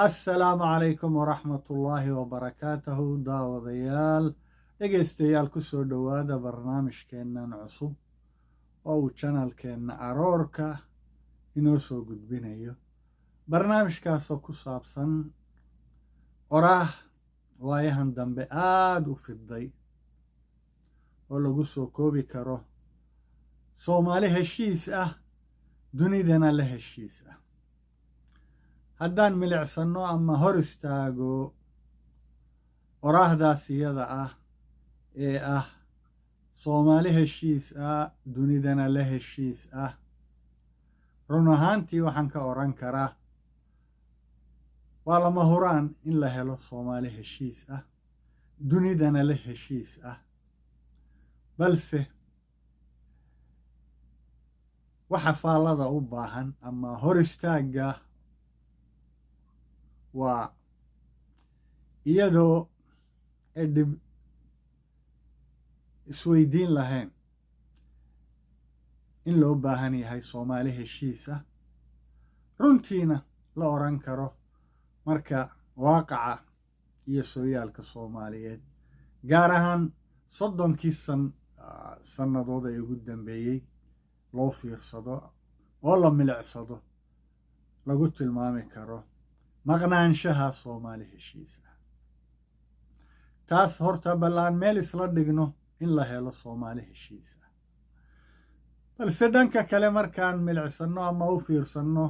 assalaamu calaykum waraxmatullaahi wabarakaatuhu daawadayaal dhegaystayaal ku soo dhowaada barnaamijkeennan cusub oo uu janalkeenna aroorka inoo soo gudbinayo barnaamijkaasoo ku saabsan oraah waayahan dambe aada u fiday oo lagu soo koobi karo soomaali heshiis ah dunidana la heshiis ah. haddaan milicsanno ama hor istaago oraahdaas iyada ah ee ah soomaali heshiis ah dunidana la heshiis ah, run ahaantii waxaan ka odhan karaa waa lama huraan in la helo soomaali heshiis ah dunidana la heshiis ah, balse waxa faallada u baahan ama hor istaagga waa iyadoo ay dhib isweydiin lahayn in loo baahan yahay soomaali heshiis ah, runtiina la odhan karo marka waaqaca iyo sooyaalka soomaaliyeed gaar ahaan 30 sannadood ee ugu dambeeyey loo fiirsado oo la milicsado lagu tilmaami karo maqnaanshaha soomaali heshiis ah. taas horta ballaan meel isla dhigno in la helo soomaali heshiis ah, balse dhanka kale markaan milicsanno ama u fiirsanno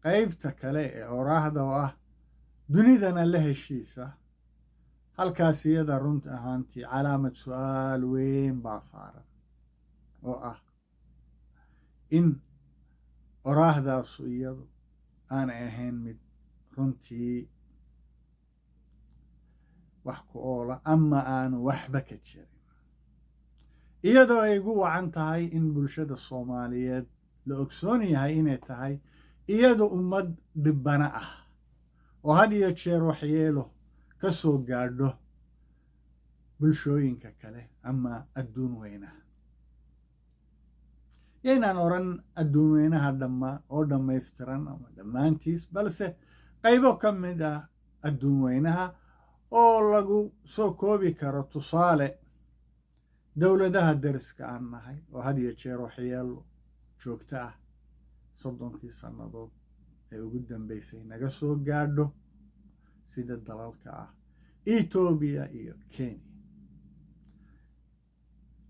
qaybta kale ee oraahda oo ah dunidana la heshiis ah, halkaas iyada runta ahaantii calaamad su-aal weyn baa saaran oo ah in oraahdaasu iyadu aanay ahayn mid runtii wax ku oola ama aanu waxba ka jirin, iyadoo ay ugu wacan tahay in bulshada soomaaliyeed la ogsoon yahay inay tahay iyadu ummad dhibbana ah oo had iyo jeer waxyeelo ka soo gaadho bulshooyinka kale ama adduun weynaha. yaynaan odhan adduun weynaha oo dhammaystiran ama dhammaantiis, balse qaybo ka mid ah adduun weynaha oo lagu soo koobi karo tusaale dowladaha deriska aan nahay oo had iyo jeer waxyeelo joogto ah 30 sannadood ee ugu dambeysay naga soo gaadho sida dalalka ah Ethiopia iyo Kenya,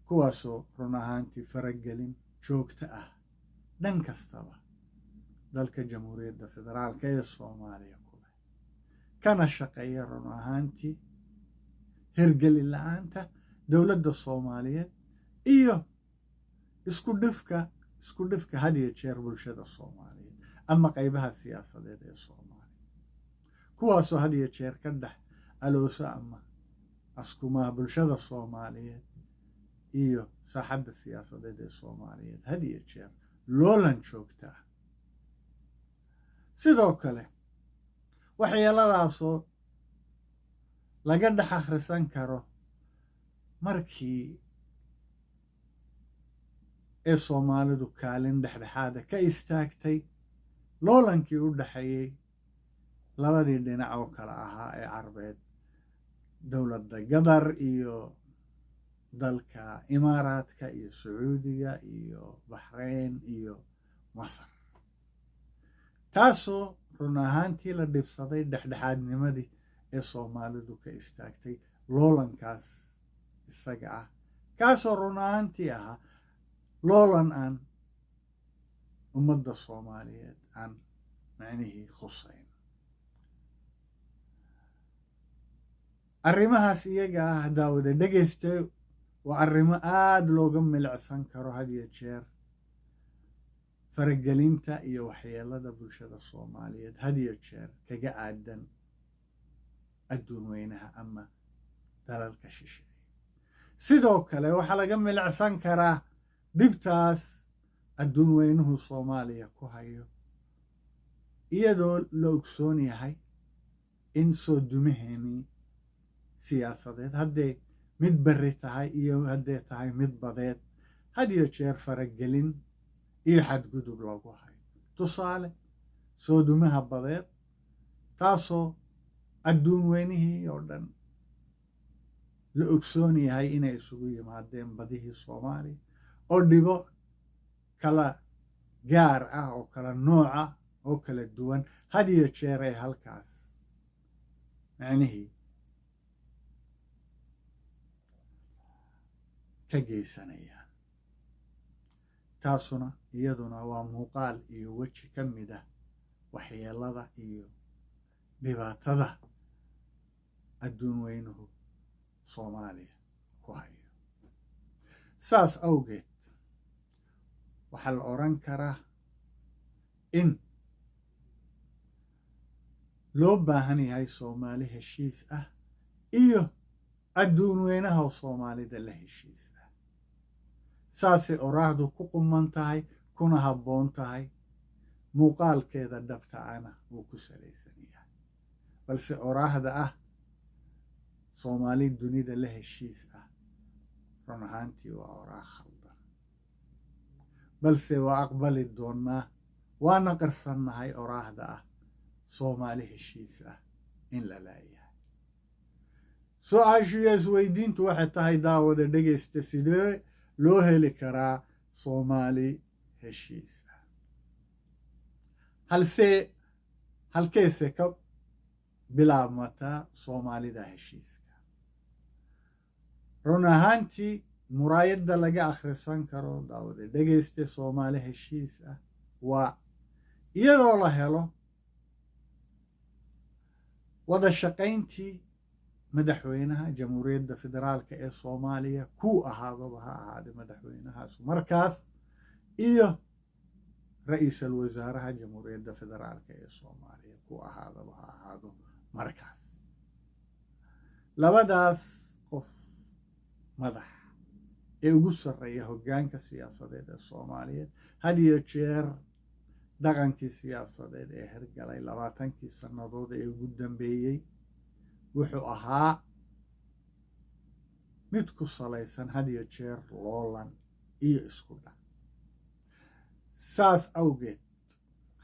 kuwaasoo run ahaantii faragelin joogto ah dhan kastaba dalka jamhuuriyadda federaalka ee Soomaaliya ku leh, kana shaqeeya run ahaantii hirgelin la-aanta dowladda Soomaaliyeed iyo isku dhifka had iyo jeer bulshada Soomaaliyeed ama qaybaha siyaasadeed ee Soomaaliya, kuwaasoo had iyo jeer ka dhex aloosa ama askumaha bulshada Soomaaliyeed iyo saaxadda siyaasadeed ee Soomaaliyeed had iyo jeer loolan joogta ah. sidoo kale waxyeeladaasoo laga dhex akhrisan karo markii ee Soomaalidu kaalin dhexdhexaada ka istaagtay loolankii u dhexeeyey labadii dhinac oo kale ahaa ee carbeed, dowladda Qatar iyo dalka Imaaraadka iyo Sacuudiga iyo Baxrayn iyo Masar, taasoo run ahaantii la dhibsaday dhexdhexaadnimadii ee Soomaalidu ka istaagtay loolankaas isaga ah, kaasoo run ahaantii ahaa loolan aan ummadda Soomaaliyeed aan macnihii khusayn. arrimahaas iyaga ah daawada dhegaystay waa arrimo aada looga milicsan karo had iyo jeer faragelinta iyo waxyeelada bulshada Soomaaliyeed had iyo jeer kaga aadan adduun weynaha ama dalalka shisheeye. sidoo kale waxaa laga milicsan karaa dhibtaas adduun weynuhu Soomaaliya ku hayo iyadoo la ogsoon yahay in soo dumaheenii siyaasadeed hadday mid berri tahay iyo hadday tahay mid badeed had iyo jeer faragelin iyo xadgudub lagu hayo. tusaale soo dumaha badeed taasoo adduun weynihii oo dhan la ogsoon yahay inay isugu yimaadeen badihii soomaaliya oo dhibo kala gaar ah oo kala nooca oo kala duwan had iyo jeer ay halkaas macnihii ka geysanayaan. taasuna iyaduna waa muuqaal iyo weji ka mid ah waxyeelada iyo dhibaatada adduun weynuhu soomaaliya ku hayo. saas awgeed waxaa la odhan karaa in loo baahan yahay soomaali heshiis ah iyo adduun weynaha soomaalida la heshiis ah. saasay oraahdu ku quman tahay kuna habboon tahay muuqaalkeeda dhabta ana uu ku salaysan yahay. balse oraahda ah soomaali dunida la heshiis ah run ahaantii waa oraah khaldan, balse waa aqbali doonnaa waana qarsannahay oraahda ah soomaali heshiis ah in la laayahay. su-aashu iyo isweydiintu waxay tahay daawada dhegaysta, sidee loo heli karaa soomaali heshiis ah? halkeese ka bilaabmataa soomaalida heshiiska? run ahaantii muraayadda laga akhrisan karo daawada dhegaysta soomaali heshiis ah waa iyadoo la helo wada shaqayntii madaxweynaha jamhuuriyadda federaalka ee soomaaliya kuu ahaadoba ha ahaade madaxweynahaas markaas iyo ra-iisul wasaaraha jamhuuriyadda federaalka ee soomaaliya kuu ahaadaba ha ahaado markaas. labadaas qof madax ee ugu sarreeya hoggaanka siyaasadeed ee soomaaliyeed had iyo jeer dhaqankii siyaasadeed ee hirgalay 20 sannadood ee ugu dambeeyey wuxuu ahaa mid ku salaysan had iyo jeer loolan iyo isku dhac. saas awgeed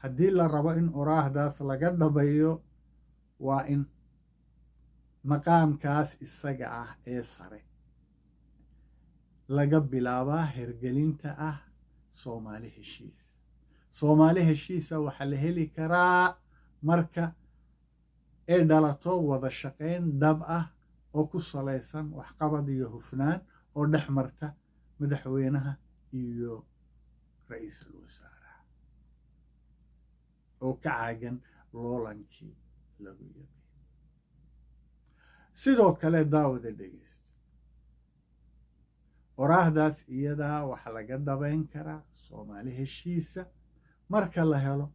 haddii la rabo in oraahdaas laga dhabayo waa in maqaamkaas isaga ah ee sare laga bilaabaa hergelinta ah soomaali heshiis. soomaali heshiisa waxaa la heli karaa marka ay dhalato wada shaqayn dhab ah oo ku salaysan waxqabad iyo hufnaan oo dhex marta madaxweynaha iyo ra-iisul wasaaraha oo ka caagan loolankii lagu yaqi. sidoo kale daawada dhegaysta oraahdaas iyadaa waxaa laga dhabayn karaa soomaali heshiisa marka la helo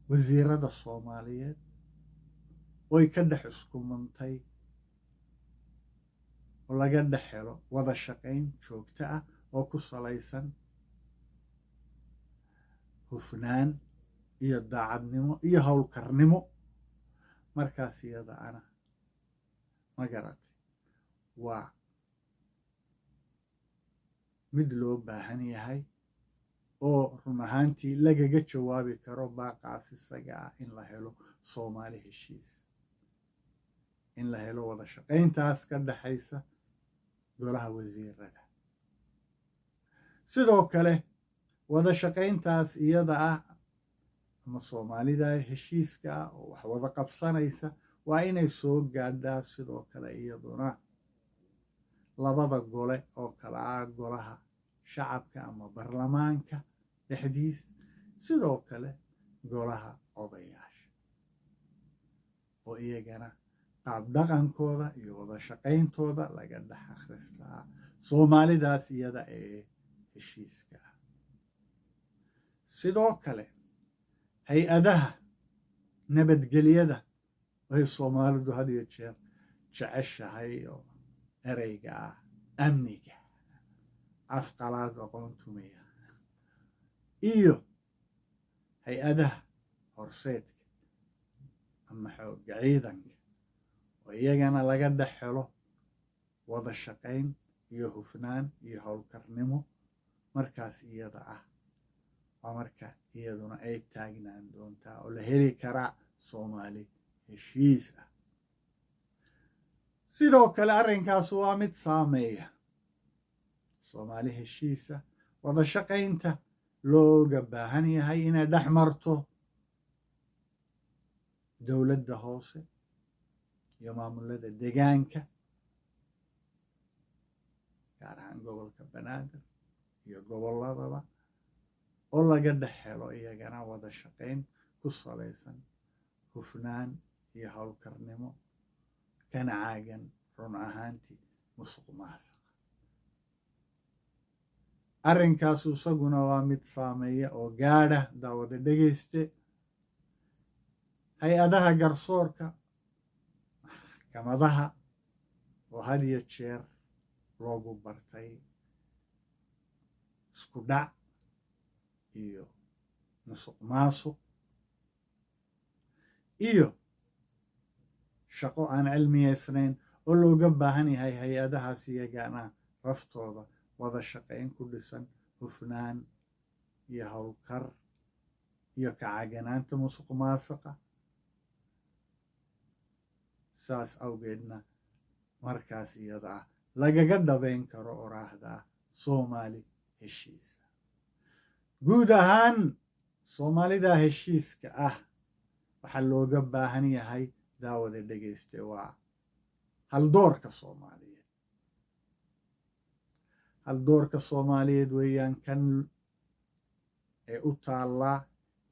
wasiirada soomaaliyeed oy ka dhex iskumantay oo laga dhex helo wada shaqayn joogto ah oo ku salaysan hufnaan iyo daacadnimo iyo howlkarnimo. markaas iyada ana ma garatay waa mid loo baahan yahay oo run ahaantii lagaga jawaabi karo baaqaas isaga ah in la helo soomaali heshiis, in la helo wada shaqayntaas ka dhexaysa golaha wasiirada. sidoo kale wada shaqayntaas iyada ah ama soomaalida heshiiska ah oo wax wada qabsanaysa waa inay soo gaadhaa sidoo kale iyaduna labada gole oo kala ah golaha shacabka ama baarlamaanka dhexdiis, sidoo kale golaha odayaasha oo iyagana qaab dhaqankooda iyo wada shaqayntooda laga dhex akhristaa soomaalidaas iyada ee heshiiska ah. sidoo kale hay-adaha nabadgelyada ay soomaalidu had iyo jeer jeceshahay oo ereyga ah amniga afqalaad aqoontumaya iyo hay-adaha horseedka ama xoogga ciidanka oo iyagana laga dhex helo wada shaqayn iyo hufnaan iyo howlkarnimo. markaas iyada ah waa marka iyaduna ay taagnaan doontaa oo la heli karaa soomaali heshiis ah. sidoo kale arrinkaasu waa mid saameeya soomaali heshiis ah wada shaqaynta looga baahan yahay inay dhex marto dowladda hoose iyo maamulada deegaanka gaar ahaan gobolka banaadir iyo gobolladaba oo laga dhex helo iyagana wada shaqayn ku salaysan hufnaan iyo howlkarnimo kana caagan run ahaantii musuq maasuq. arrinkaasu isaguna waa mid saameeya oo gaadha daawada dhegayste hay-adaha garsoorka maxkamadaha oo had iyo jeer loogu bartay isku dhac iyo musuq maasuq iyo shaqo aan cilmiyeysnayn oo looga baahan yahay hay-adahaas iyagana raftooda wada shaqayn ku dhisan hufnaan iyo howlkar iyo kacaganaanta musuq maasuqa. saas awgeedna markaas iyada ah lagaga dhabayn karo oraahda soomaali heshiisa. guud ahaan soomaalida heshiiska ah waxaa looga baahan yahay daawada dhegayste waa haldoorka soomaaliyeed. haldoorka soomaaliyeed weeyaan kan ee u taallaa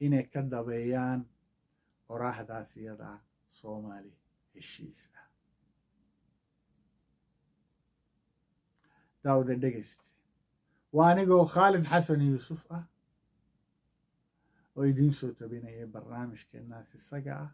inay ka dhabeeyaan oraahdaas iyada ah soomaali heshiis ah. daawada dhegayste waa anigoo khaalid xasan yuusuf ah oo idiin soo tabinayay barnaamijkeenaas isaga ah